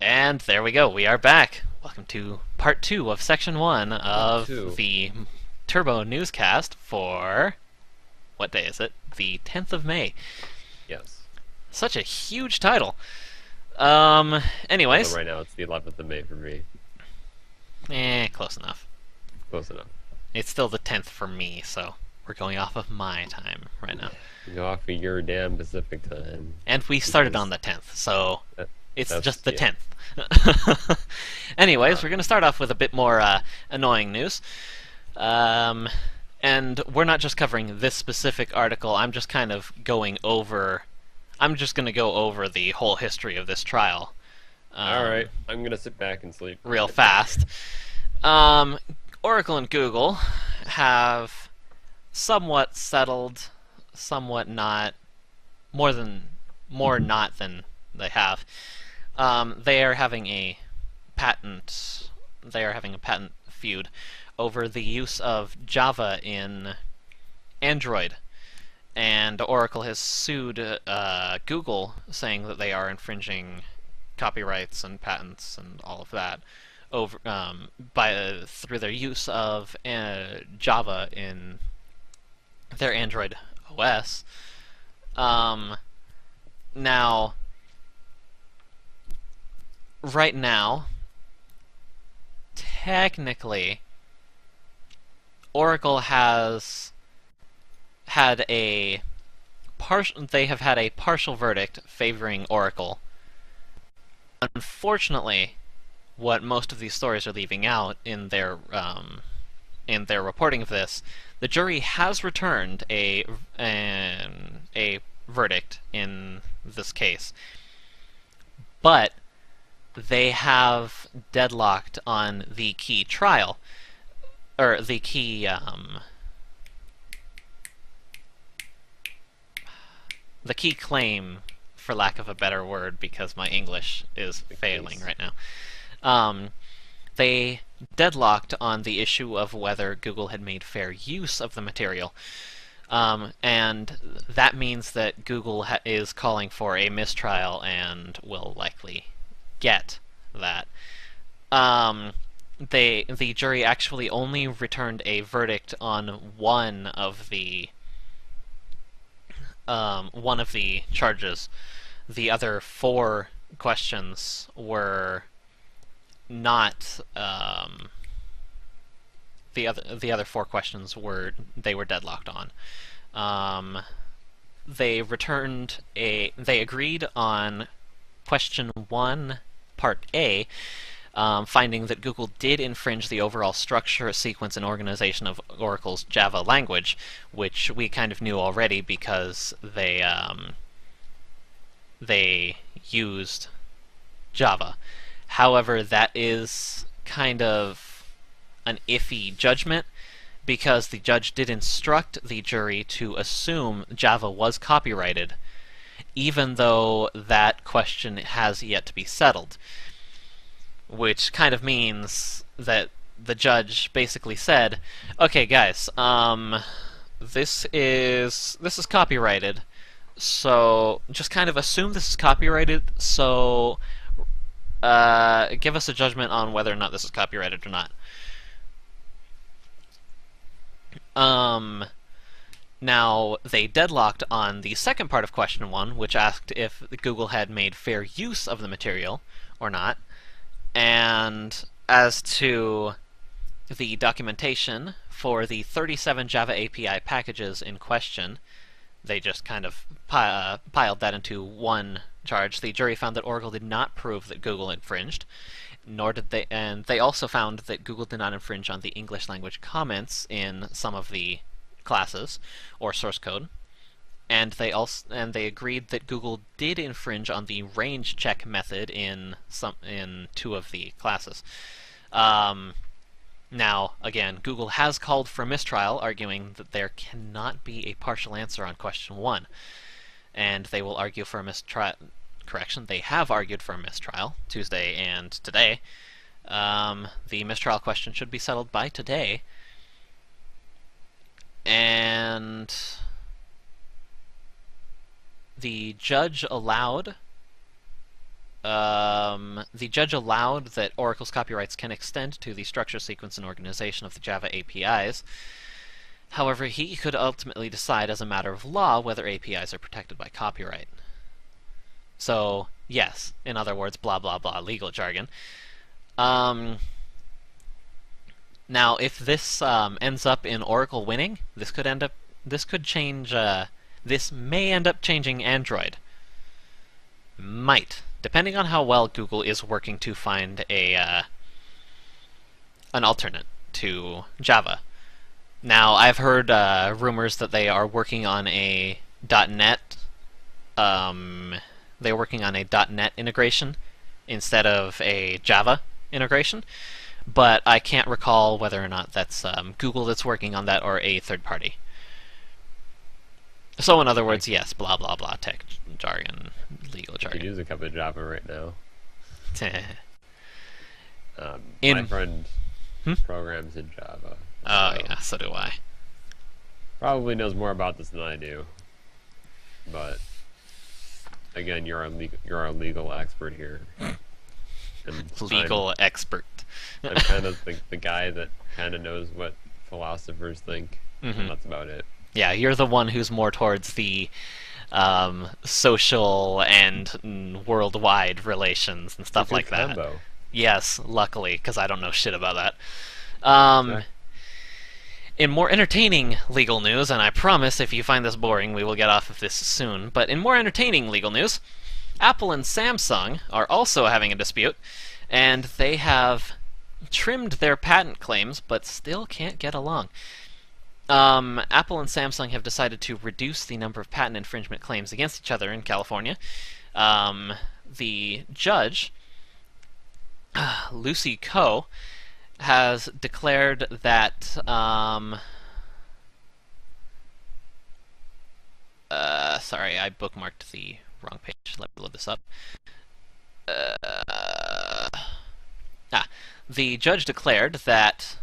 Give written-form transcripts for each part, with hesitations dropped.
And there we go, we are back. Welcome to part 2 of section 1 Part of two. the Turbo Newscast for... what day is it? The 10th of May. Yes. Such a huge title. Um, Although anyways, right now it's the 11th of May for me. close enough. Close enough. It's still the 10th for me, so we're going off of my time right now. Go off of your damn Pacific time. And we started on the 10th, so That, it's that's, just the yeah. 10th. Anyways, we're Uh, going to start off with a bit more annoying news. Um, and we're not just covering this specific article, I'm just kind of going over... I'm just going to go over the whole history of this trial. Alright, I'm gonna sit back and sleep. Real fast. Oracle and Google have somewhat settled, somewhat not, more not than they have. They are having a patent. They are having a patent feud over the use of Java in Android, and Oracle has sued Google, saying that they are infringing copyrights and patents and all of that over through their use of Java in their Android OS. Um, now, right now, technically, Oracle has had a they have had a partial verdict favoring Oracle. Unfortunately, what most of these stories are leaving out in their reporting of this, the jury has returned a verdict in this case, but they have deadlocked on the key trial, or the key claim, for lack of a better word, because my English is The failing case. right now. They deadlocked on the issue of whether Google had made fair use of the material. And that means that Google is calling for a mistrial and will likely get that. The jury actually only returned a verdict on one of the charges. The other four questions were not the other four questions were deadlocked on. They agreed on question 1, part A, finding that Google did infringe the overall structure, sequence, and organization of Oracle's Java language, which we kind of knew already because they used Java. However, that is kind of an iffy judgment because the judge did instruct the jury to assume Java was copyrighted, even though that question has yet to be settled. Which kind of means that the judge basically said, "Okay, guys, this is copyrighted, so just kind of assume this is copyrighted. So, give us a judgment on whether or not this is copyrighted or not." Now, they deadlocked on the second part of question 1, which asked if Google had made fair use of the material or not. And as to the documentation for the 37 Java API packages in question, they just kind of piled that into one charge. The jury found that Oracle did not prove that Google infringed, and they also found that Google did not infringe on the English language comments in some of the classes or source code. And they agreed that Google did infringe on the range check method in two of the classes. Now, again, Google has called for a mistrial, arguing that there cannot be a partial answer on question 1, and they will argue for a mistrial. Correction, they have argued for a mistrial Tuesday and today. The mistrial question should be settled by today, and the judge allowed The judge allowed that Oracle's copyrights can extend to the structure, sequence, and organization of the Java APIs. However, he could ultimately decide as a matter of law whether APIs are protected by copyright. So, yes, in other words, blah blah blah, legal jargon. Now, if this ends up in Oracle winning, this may end up changing Android. Might, depending on how well Google is working to find an alternate to Java. Now, I've heard rumors that they are working on a .NET. They're working on a .NET integration instead of a Java integration, but I can't recall whether or not that's Google that's working on that or a third party. So, in other words, yes, blah blah blah, tech jargon, legal jargon. I could use a cup of Java right now. My friend programs in Java. Oh, yeah, so do I. Probably knows more about this than I do. But, again, you're a legal expert here. And legal expert. I'm kind of the guy that kind of knows what philosophers think. And that's about it. Yeah, you're the one who's more towards the social and worldwide relations and stuff like that. Combo. Yes, luckily, because I don't know shit about that. In more entertaining legal news, and I promise if you find this boring, we will get off of this soon, but in more entertaining legal news, Apple and Samsung are also having a dispute, and they have trimmed their patent claims, but still can't get along. Apple and Samsung have decided to reduce the number of patent infringement claims against each other in California. The judge, Lucy Coe, has declared that sorry, I bookmarked the wrong page. Let me load this up. The judge declared that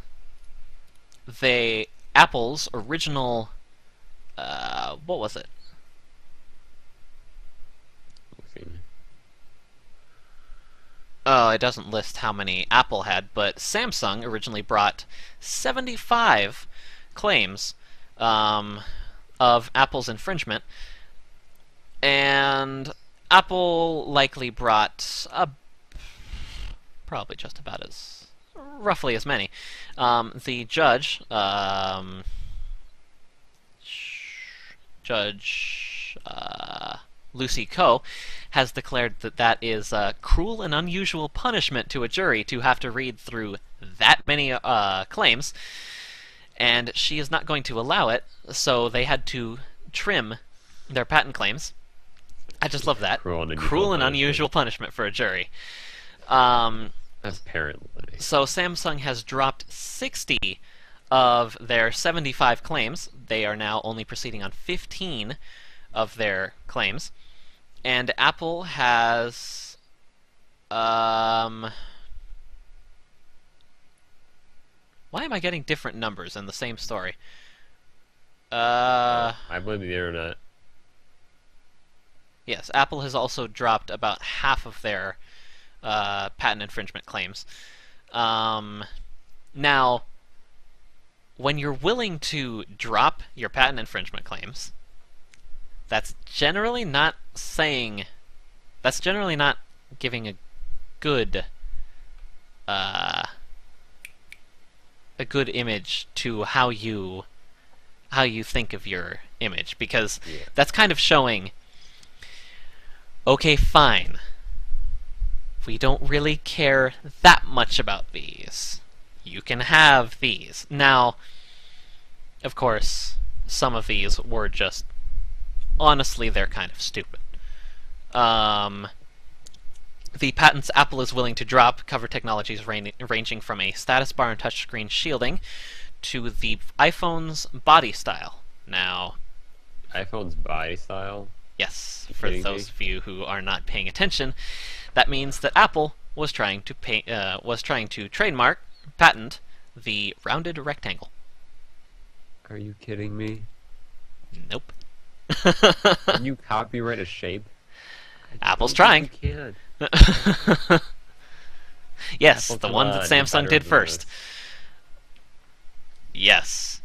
Apple's original what was it? Oh, it doesn't list how many Apple had, but Samsung originally brought 75 claims of Apple's infringement, and Apple likely brought probably just about roughly as many. The judge, Judge Lucy Coe, has declared that that is a cruel and unusual punishment to a jury to have to read through that many claims, and she is not going to allow it, so they had to trim their patent claims. I just love that. Cruel and unusual punishment for a jury. Apparently. So Samsung has dropped 60 of their 75 claims. They are now only proceeding on 15 of their claims. And Apple has why am I getting different numbers in the same story? I blame the internet. Yes, Apple has also dropped about half of their patent infringement claims. Now, when you're willing to drop your patent infringement claims, that's generally not giving a good image to how you think of your image, because that's kind of showing, okay, fine, we don't really care that much about these. You can have these. Now, of course, some of these were just, honestly, they're kind of stupid. The patents Apple is willing to drop cover technologies ranging from a status bar and touchscreen shielding to the iPhone's body style. Now, iPhone's body style? Yes, for those of you who are not paying attention, that means that Apple was trying to patent the rounded rectangle. Are you kidding me? Nope. Can you copyright a shape? Apple's trying. You can. Yes, Apple, the come one that on, you're Samsung better did than first. this. Yes.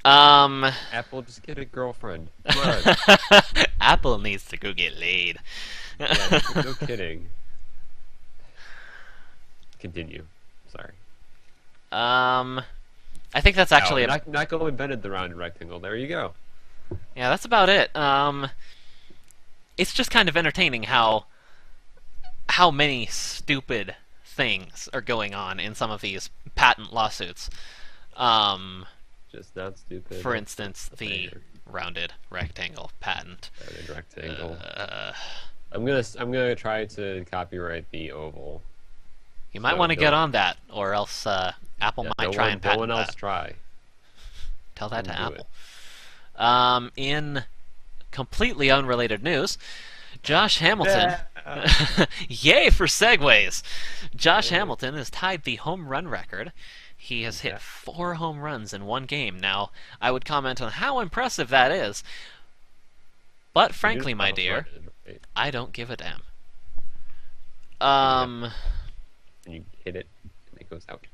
Um, Apple, just get a girlfriend. Come on. Apple needs to go get laid. Yeah, no kidding. Continue. Sorry. um, I think that's Oh, actually Nako invented the round rectangle. There you go. yeah, that's about it. It's just kind of entertaining how many stupid things are going on in some of these patent lawsuits. Um, Just not stupid. for That's instance, the the fair. rounded rectangle patent. Rounded rectangle. Uh, I'm gonna try to copyright the oval. you might So want to get don't. on that, or else Apple Yeah, might no try one. and No one patent else that. try. Tell that to Do it. Apple. In completely unrelated news, Josh Hamilton. Yay for segues! Josh Yay. Hamilton has tied the home run record. He has hit Yeah. 4 home runs in one game. Now, I would comment on how impressive that is, but You do frankly, know my how to run dear, it, right? I don't give a damn. And you have Um, and you hit it, and it goes out.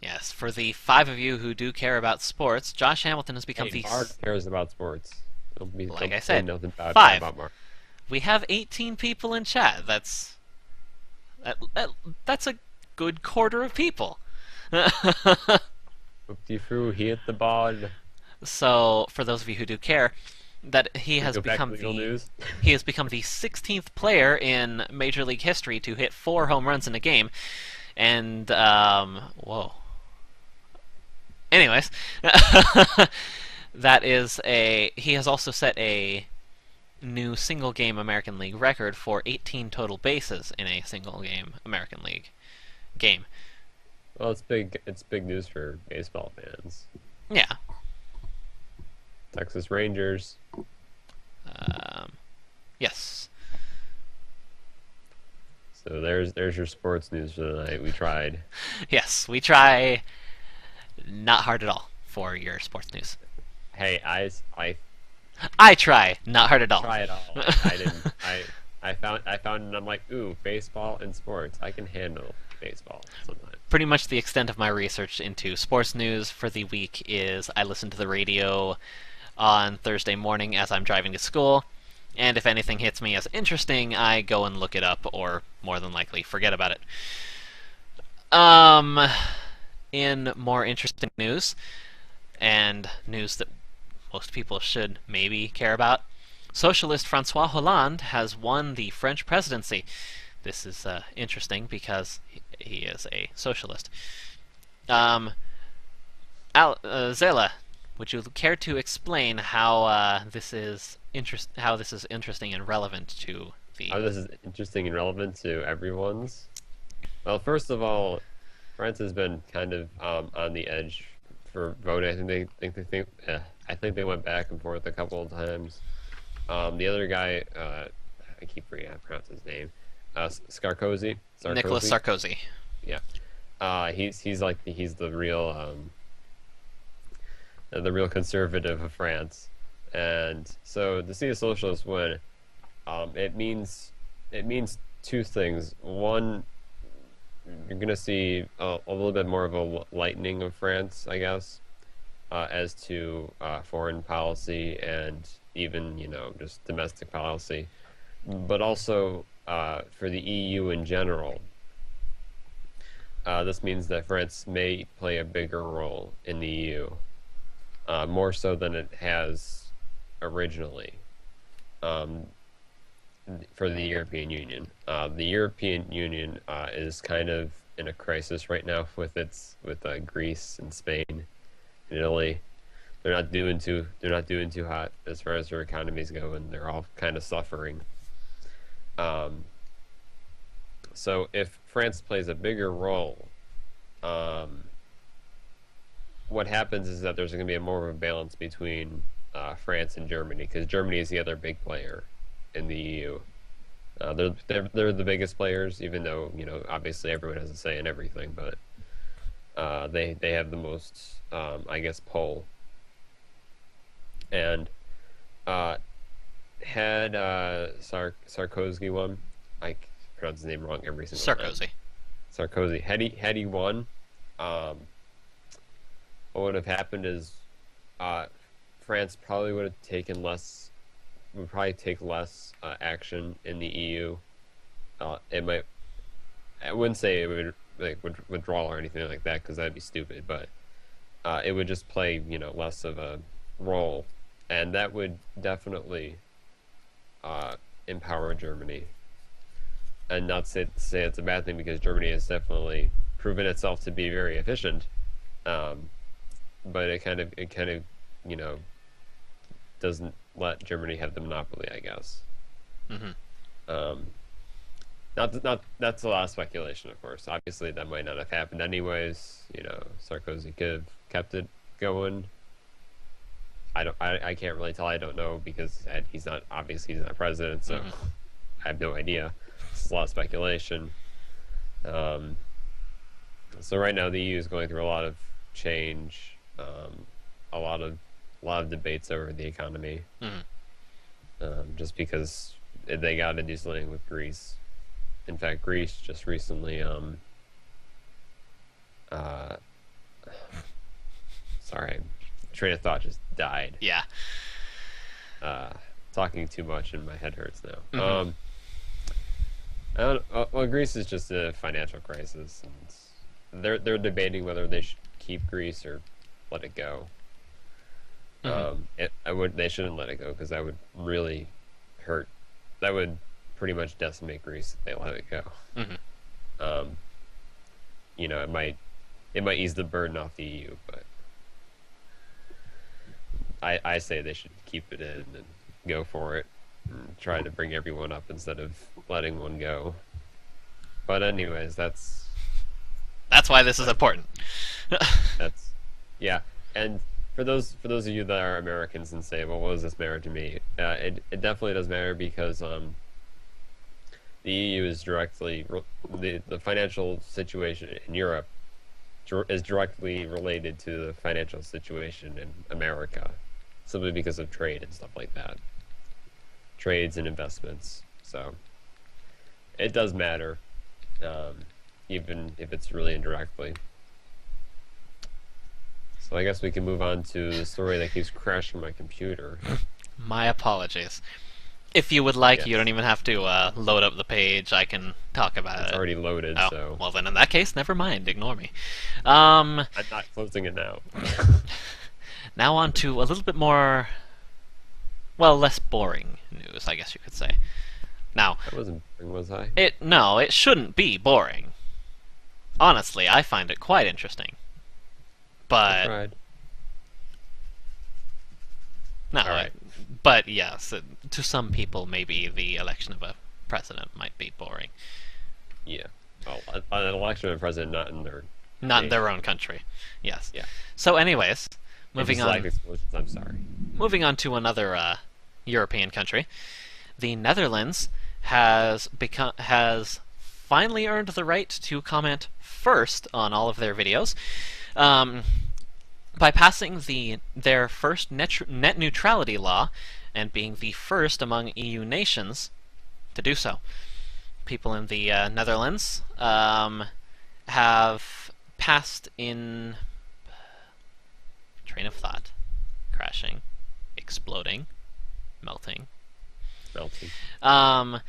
yes, for the 5 of you who do care about sports, Josh Hamilton has become Hey, the. Mark cares about sports. Like I Don't say said, nothing bad 5. about Mark. We have 18 people in chat. That's a good quarter of people. Whoopty froo, he hit the ball. So, for those of you who do care, that he has Go back to become legal the news. he has become the 16th player in Major League history to hit 4 home runs in a game, and whoa. Anyways, that is a he has also set a new single game American League record for 18 total bases in a single game American League game. Well, it's big. It's big news for baseball fans. Yeah. Texas Rangers. Um, yes. So there's your sports news for the night. We tried. Yes, we try not hard at all for your sports news. Hey, I I try not hard at all. try it all. I didn't. I found and I'm like, ooh, baseball and sports. I can handle baseball sometimes. Pretty much the extent of my research into sports news for the week is I listen to the radio on Thursday morning as I'm driving to school, and if anything hits me as interesting, I go and look it up, or more than likely forget about it. Um, in more interesting news, and news that most people should maybe care about, Socialist Francois Hollande has won the French presidency. This is interesting because he is a socialist. Zela, would you care to explain how this is interesting and relevant to the? Oh, this is interesting and relevant to everyone's. Well, first of all, France has been kind of on the edge for voting. I think they went back and forth a couple of times. The other guy, I keep forgetting how to pronounce his name. Sarkozy. Nicolas Sarkozy. Yeah. He's like he's the real conservative of France, and so to see a socialist win, it means two things. One, you're gonna see a little bit more of a lightening of France, I guess, as to foreign policy and even just domestic policy, but also for the EU in general. This means that France may play a bigger role in the EU, more so than it has originally for the European Union. The European Union is kind of in a crisis right now with Greece and Spain and Italy. They're not doing too hot as far as their economies go, and they're all kind of suffering. So if France plays a bigger role, what happens is that there's going to be more of a balance between France and Germany, because Germany is the other big player in the EU. They're the biggest players, even though obviously everyone has a say in everything, but they have the most I guess pull. And had Sarkozy won, I pronounce his name wrong every single time. Sarkozy. Sarkozy. Had he won, um, what would have happened is uh, France probably would have taken less, would probably take less action in the EU. It might, I wouldn't say it would like withdrawal or anything like that because that'd be stupid, but it would just play, less of a role, and that would definitely empower Germany. And not say it's a bad thing because Germany has definitely proven itself to be very efficient. Um, but it kind of you know doesn't let Germany have the monopoly, I guess. Hmm. Um, not that's a lot of speculation, of course. Obviously, that might not have happened anyways. Sarkozy could have kept it going. I can't really tell. I don't know because he's not president, so Hmm. I have no idea. It's a lot of speculation. Um, so right now the EU is going through a lot of change, a lot of debates over the economy, Hmm. just because they got to do something with Greece. In fact, Greece just recently, uh, sorry, train of thought just died. Yeah. Uh, Talking too much and my head hurts now. Hmm. I don't, well, Greece is just a financial crisis, and they're debating whether they should keep Greece or let it go. Hmm. They shouldn't let it go because that would really hurt. That would pretty much decimate Greece if they let it go. Hmm. Um, it might ease the burden off the EU, but I say they should keep it in and go for it, and try to bring everyone up instead of letting one go. But anyways, That's why this is important. that's yeah. And for those of you that are Americans and say, well, what does this matter to me? It definitely does matter because the EU is the financial situation in Europe is directly related to the financial situation in America, simply because of trade and stuff like that, trades and investments. So it does matter, um, even if it's really indirectly. So I guess we can move on to the story that keeps crashing my computer. My apologies. If you would like, you Yes, don't even have to load up the page. I can talk about it's it. already loaded, Oh, so well then in that case, never mind. Ignore me. Um, I'm not closing it now. Now on to a little bit more, well, less boring news, I guess you could say. Now, I wasn't boring, was I? no, it shouldn't be boring. Honestly, I find it quite interesting. I But tried. no, All right. but yes, to some people, maybe the election of a president might be boring. Yeah. Well, an election of a president not in their Not in their nation. own country. Yes. Yeah. So, anyways, If you moving select on. explosions, I'm sorry. Moving on to another European country, the Netherlands has finally earned the right to comment first on all of their videos, um, by passing their first net neutrality law and being the first among EU nations to do so. People in the Netherlands have passed in train of thought, crashing, exploding, melting. Melting. Um,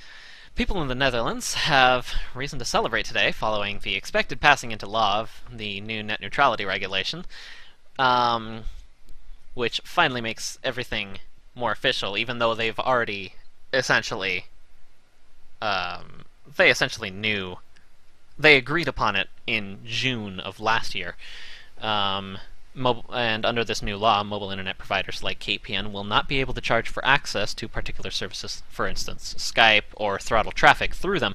People in the Netherlands have reason to celebrate today following the expected passing into law of the new net neutrality regulation, um, which finally makes everything more official, even though they've already essentially, they essentially knew, they agreed upon it in June of last year. Um, and under this new law, mobile internet providers like KPN will not be able to charge for access to particular services, for instance, Skype, or throttle traffic through them,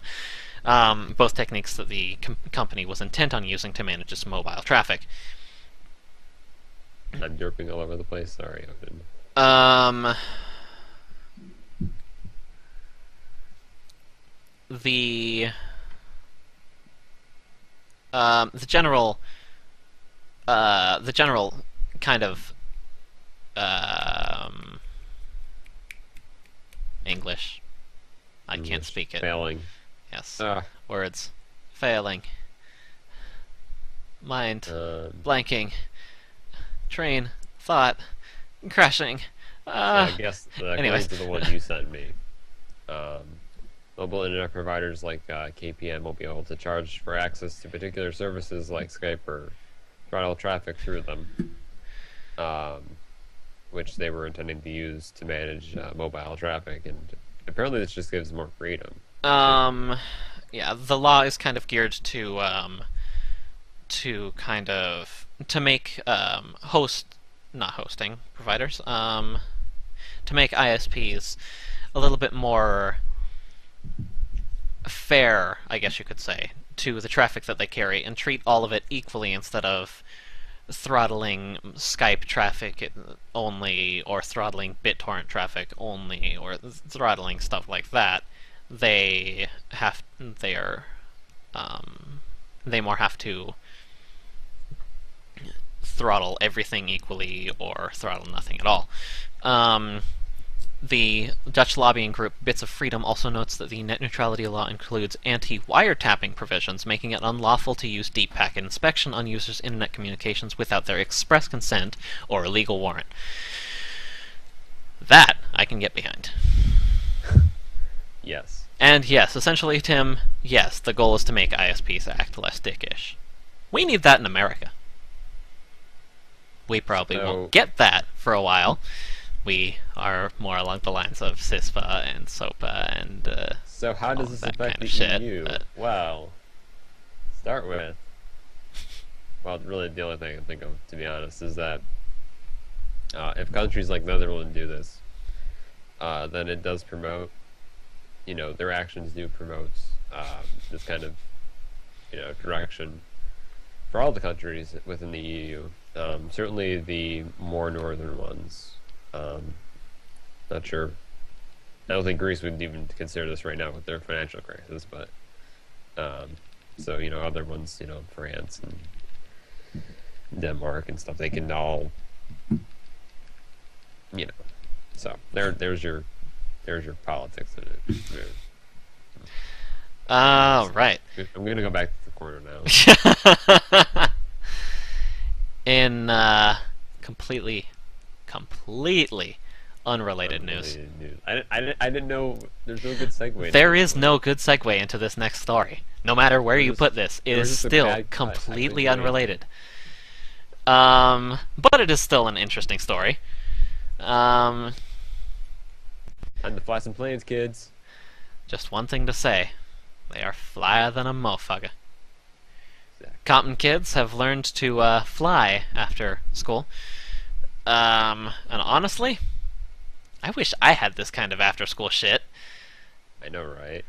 both techniques that the company was intent on using to manage its mobile traffic. I'm derping all over the place. Sorry, Odin. Um, the the general kind of um, English. I can't speak it. Failing. Yes. Ah, Words. Failing. Mind. Blanking. Train. Thought. Crashing. so I guess according Anyways. to the one you sent me, um, mobile internet providers like KPN won't be able to charge for access to particular services like Skype or throttle traffic through them, um, which they were intending to use to manage mobile traffic. And apparently, this just gives more freedom. Um, yeah, the law is kind of geared to make not hosting providers, to make ISPs a little bit more fair, I guess you could say, to the traffic that they carry, and treat all of it equally instead of throttling Skype traffic only, or throttling BitTorrent traffic only, or throttling stuff like that. They have they are they more have to throttle everything equally or throttle nothing at all. The Dutch lobbying group Bits of Freedom also notes that the net neutrality law includes anti-wiretapping provisions, making it unlawful to use deep packet inspection on users' internet communications without their express consent or a legal warrant. That I can get behind. Yes. And yes, essentially, Tim, yes, the goal is to make ISPs act less dickish. We need that in America. We probably won't get that for a while. We are more along the lines of CISPA and SOPA and so how does this affect kind the of shit, EU? Well, start with. Well, really, the only thing I can think of, to be honest, is that if countries like Netherlands do this, then it does promote. Their actions do promote this kind of, direction for all the countries within the EU. Certainly the more northern ones. Not sure. I don't think Greece would even consider this right now with their financial crisis, but so other ones, France and Denmark and stuff, they can all, so there's your politics in it. Right. I'm gonna go back to the corner now. In completely unrelated news. I didn't know there's no good segue. There is no good segue into this next story. No matter where you put this, it is still completely unrelated. But it is still an interesting story. Time to fly some planes, kids. Just one thing to say. They are flyer than a motherfucker. Exactly. Compton kids have learned to fly after school. And honestly, I wish I had this kind of after-school shit. I know, right?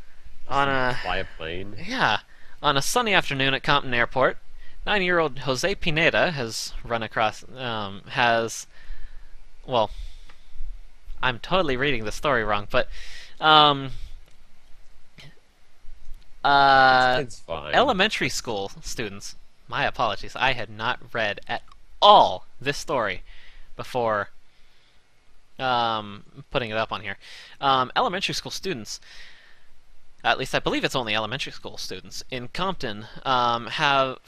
Fly a plane. Yeah. On a sunny afternoon at Compton Airport, 9-year-old Jose Pineda has run across, well, I'm totally reading the story wrong, but, It's fine. elementary school students, my apologies, I had not read at all this story before putting it up on here. Elementary school students, at least I believe it's only elementary school students in Compton, have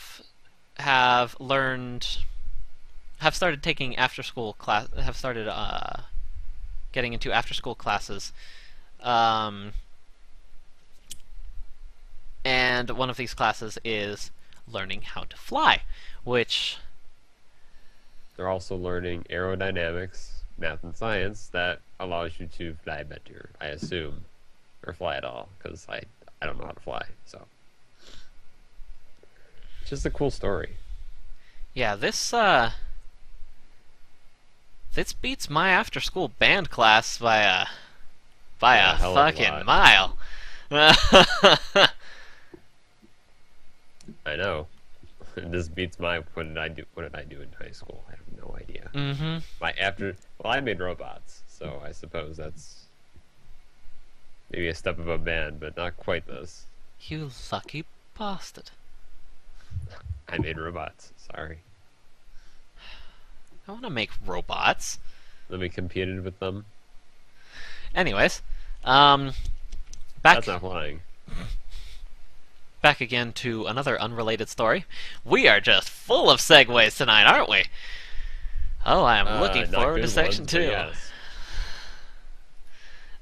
started taking after school class, have started getting into after school classes, and one of these classes is learning how to fly, which They're also learning aerodynamics, math, and science that allows you to fly better, I assume, or fly at all, because I don't know how to fly. So, it's just a cool story. yeah, this beats my after school band class by a hell of a fucking lot. mile. I know. This beats my what did I do in high school? I have no idea. Mm-hmm. I made robots, so I suppose that's maybe a step above band, but not quite this. You lucky bastard. I made robots. Sorry. I want to make robots. Then we competed with them. Anyways, back That's not flying. back again to another unrelated story. We are just full of segues tonight, aren't we? Oh, I am looking Not forward to good section ones, but 2. yes.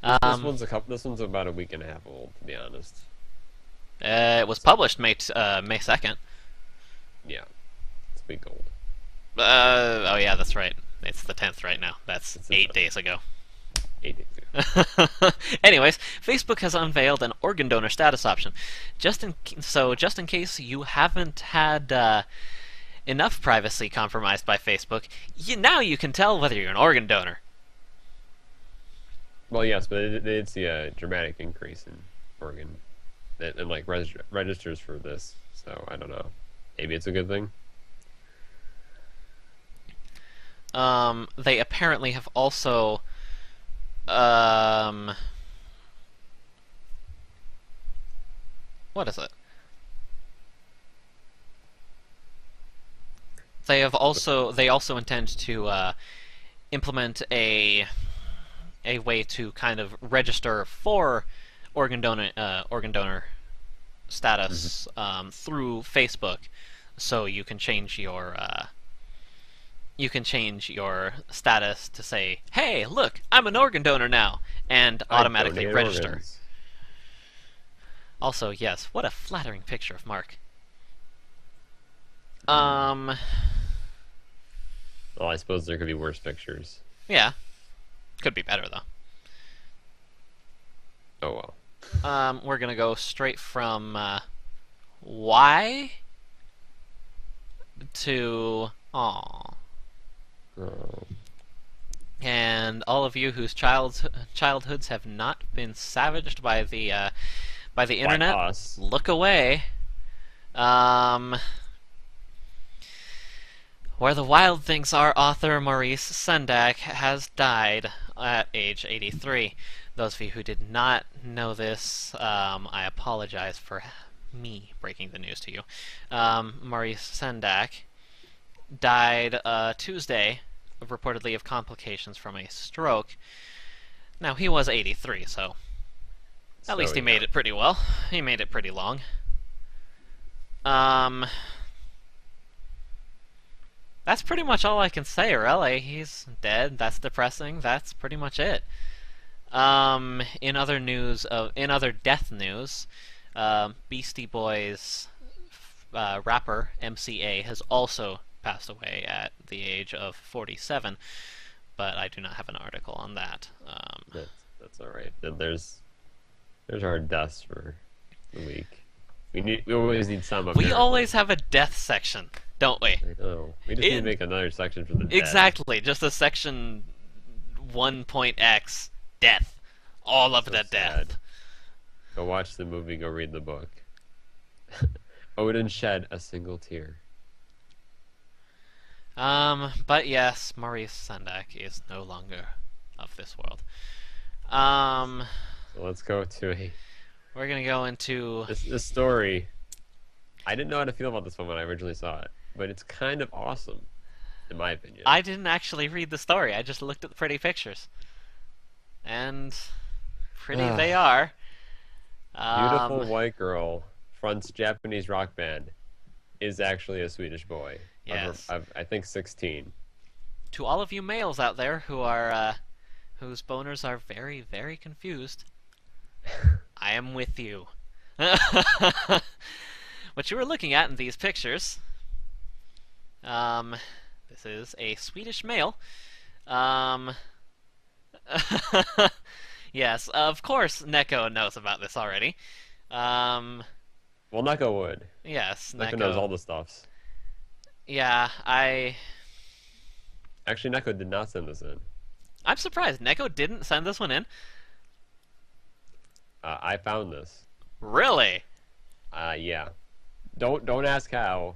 This Um, one's this one's about a week and a half old, to be honest. it was published May 2nd. Yeah, it's a week old. Oh yeah, that's right. It's the 10th right now. That's It's the 8 10th. days ago. 8 days. Anyways, Facebook has unveiled an organ donor status option. Just in case you haven't had enough privacy compromised by Facebook, now you can tell whether you're an organ donor. Well, yes, but they did see a dramatic increase in organ and like registers for this. So I don't know. Maybe it's a good thing. They apparently have also what is it? They also intend to implement a way to kind of register for organ donor status through Facebook, so you can change your status to say, "Hey, look, I'm an organ donor now," and I automatically donate register. organs. Also, yes, what a flattering picture of Mark. Well, I suppose there could be worse pictures. Yeah, could be better though. Oh well. We're gonna go straight from Y to aw. Oh. And all of you whose childhoods have not been savaged by the internet, us. look away. Where the Wild Things Are author Maurice Sendak has died at age 83. Those of you who did not know this, I apologize for me breaking the news to you. Maurice Sendak died Tuesday, reportedly of complications from a stroke. Now, he was 83, so at least he made it pretty well. He made it pretty long. That's pretty much all I can say, really. He's dead. That's depressing. That's pretty much it. In other death news, Beastie Boys rapper MCA has also passed away at the age of 47, but I do not have an article on that. That's all right. There's our deaths for the week. We always need some up We there. always have a death section, don't we? I know. We just need to make another section for the dead. Exactly, just a section 1.x death. All of So the sad. death. Go watch the movie. Go read the book. Odin shed a single tear. But yes, Maurice Sendak is no longer of this world. So let's go to We're gonna go into this story. I didn't know how to feel about this one when I originally saw it, but it's kind of awesome, in my opinion. I didn't actually read the story, I just looked at the pretty pictures. And pretty they are. Beautiful white girl fronts Japanese rock band, is actually a Swedish boy. Yes. I think 16. To all of you males out there who are whose boners are very, very confused, I am with you. What you were looking at in these pictures, this is a Swedish male. Yes, of course Neko knows about this already. Well, Neko would. Yes, Neko knows all the stuffs. Yeah, Actually, Neko did not send this in. I'm surprised Neko didn't send this one in. I found this. Really? Yeah. Don't ask how.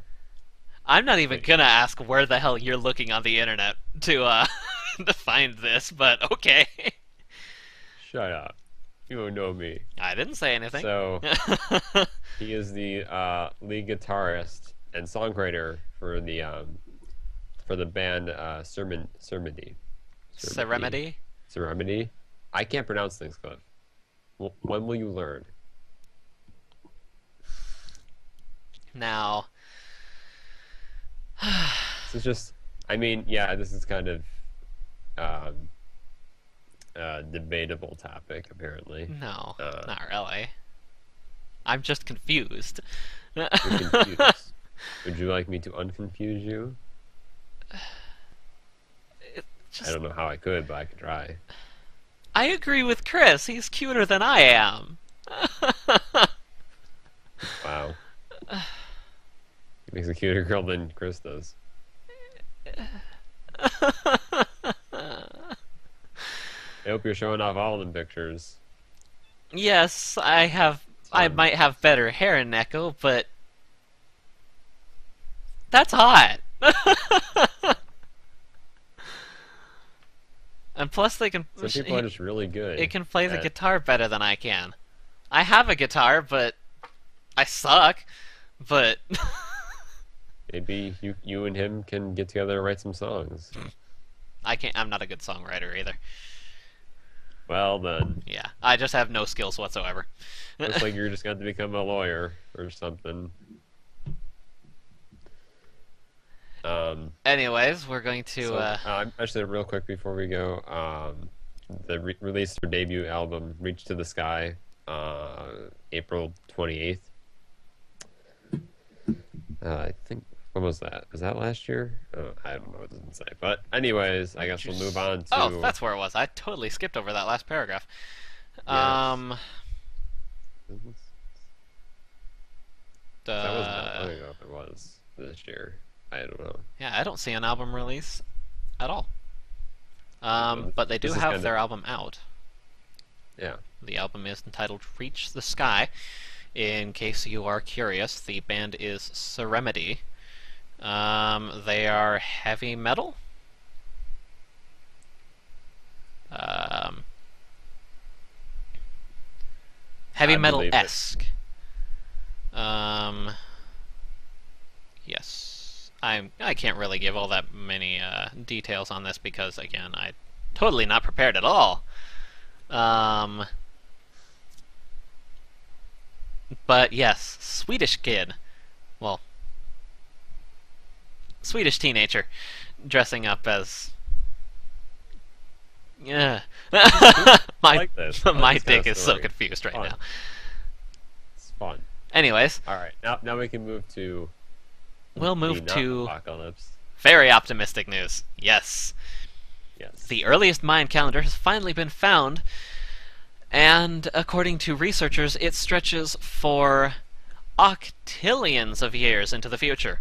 I'm not even gonna ask where the hell you're looking on the internet to to find this, but okay. Shut up. You don't know me. I didn't say anything. So, he is the lead guitarist and songwriter for the band Serenity. Serenity. I can't pronounce things, Cliff. When will you learn? Now, This is just, I mean, yeah, this is kind of um, a debatable topic, apparently. no, Uh, not really. I'm just confused. you're confused. Would you like me to unconfuse you? I Just, don't know how I could, but I could try. I agree with Chris. He's cuter than I am. Wow. He makes a cuter girl than Chris does. I hope you're showing off all them pictures. Yes, I have. I Fun. might have better hair in Echo, but that's hot. And plus, they can. Some people are just really It good can play the at. guitar better than I can. I have a guitar, but I suck. But Maybe you and him can get together and write some songs. I can't. I'm not a good songwriter either. Well then, Yeah, I just have no skills whatsoever. looks like you're just going to become a lawyer or something. Anyways, we're going to. So, actually, real quick before we go, the release their debut album, "Reach to the Sky," April 28th. I think, when was that? Was that last year? I don't know. It doesn't say. But anyways, I guess we'll move on to. Oh, that's where it was. I totally skipped over that last paragraph. Yes. That wasn't that long ago. If it was this year, I don't know. Yeah, I don't see an album release at all. But they do This is have kind their of, album out. yeah. The album is entitled Reach the Sky. In case you are curious, the band is Serenity. They are heavy metal. Heavy I believe it. metal-esque. Yes. I can't really give all that many details on this because, again, I totally not prepared at all. But yes, Swedish kid. Well, Swedish teenager dressing up as. Yeah. I my like this. I like my this kind dick of is so story. confused right Fun. now. It's fun. Anyways, All right, now we can move to we'll the move to apocalypse. very optimistic news. Yes. Yes. The earliest Mayan calendar has finally been found, and according to researchers, it stretches for octillions of years into the future.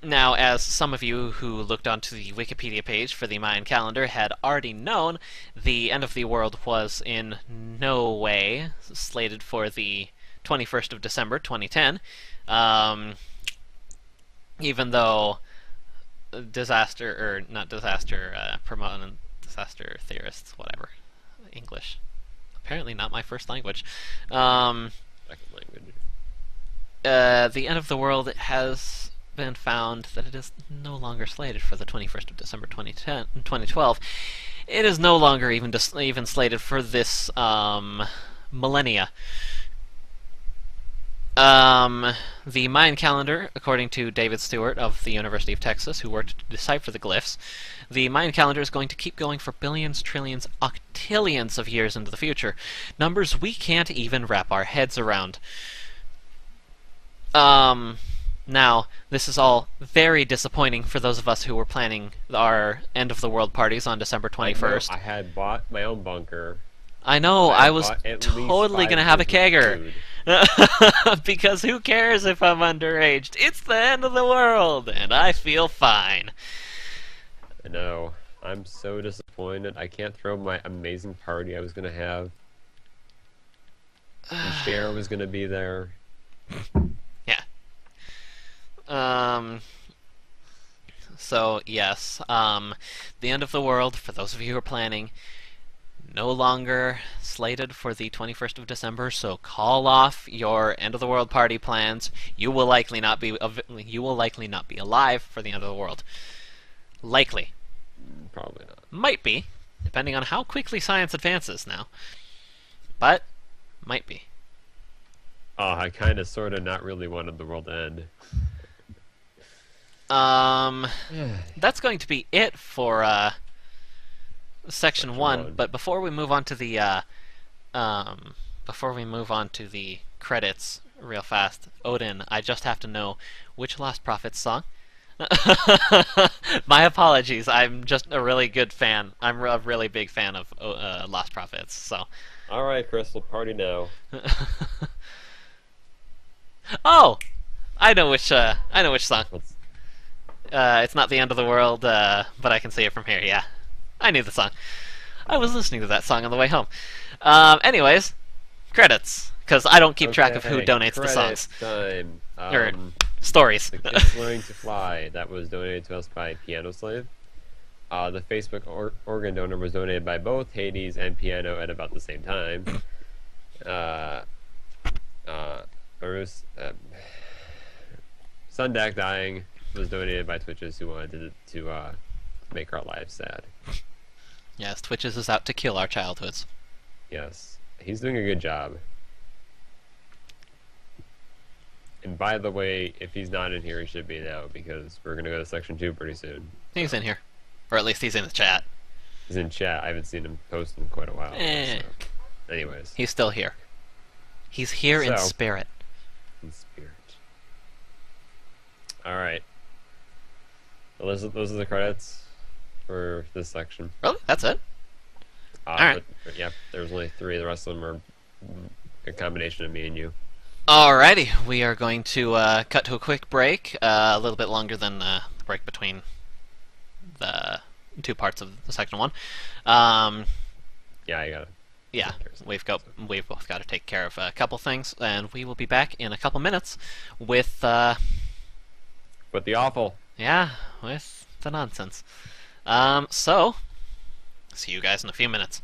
Now, as some of you who looked onto the Wikipedia page for the Mayan calendar had already known, the end of the world was in no way slated for the 21st of December, 2010. Even though promoting disaster theorists, whatever, English, apparently not my first language. Second language. The end of the world has been found that it is no longer slated for the 21st of December 2012. It is no longer even slated for this millennia. The Mayan calendar, according to David Stewart of the University of Texas, who worked to decipher the glyphs, the Mayan calendar is going to keep going for billions, trillions, octillions of years into the future. Numbers we can't even wrap our heads around. Now, this is all very disappointing for those of us who were planning our end of the world parties on December 21st. I had bought my own bunker. I know, I was bought at least totally 5 gonna have a years of kegger. food. Because who cares if I'm underaged? It's the end of the world, and I feel fine. I know. I'm so disappointed. I can't throw my amazing party I was gonna have. And Cher was gonna be there. Yeah. So, yes, the end of the world, for those of you who are planning, no longer slated for the 21st of December, so call off your end of the world party plans. You will likely not be alive for the end of the world. Likely. Probably not. Might be, depending on how quickly science advances now. But might be. I kind of, sort of, not really wanted the world to Um, end. that's going to be it for section Section one. one. But before we move on to the credits, real fast, Odin, I just have to know which Lost Prophets song. My apologies. I'm just a really good fan. I'm a really big fan of Lost Prophets. So, All right, Crystal, party now. oh, I know which song. Let's. It's not the end of the world, but I can see it from here. Yeah, I knew the song. I was listening to that song on the way home. Anyways, credits, because I don't keep track of who Okay, donates the songs. credits time. Or stories. The Kids Learning to Fly, that was donated to us by Piano Slave. The Facebook organ donor was donated by both Hades and Piano at about the same time. Maurice Sendak dying was donated by Twitches who wanted to make our lives sad. Yes, Twitches is out to kill our childhoods. Yes, he's doing a good job. And by the way, if he's not in here, he should be now, because we're going to go to section 2 pretty soon. He's in here. Or at least he's in the chat. He's in chat. I haven't seen him post in quite a while. Eh. So. Anyways. He's still here. He's here in So- spirit. In spirit. Alright. Well, those are the credits for this section. Really? That's it? Alright. But, yeah, there was only 3. The rest of them are a combination of me and you. Alrighty, we are going to cut to a quick break, a little bit longer than the break between the two parts of the section 1. Yeah, I got it. Yeah, we've both got to take care of a couple things, and we will be back in a couple minutes with But the awful. with the nonsense. So see you guys in a few minutes.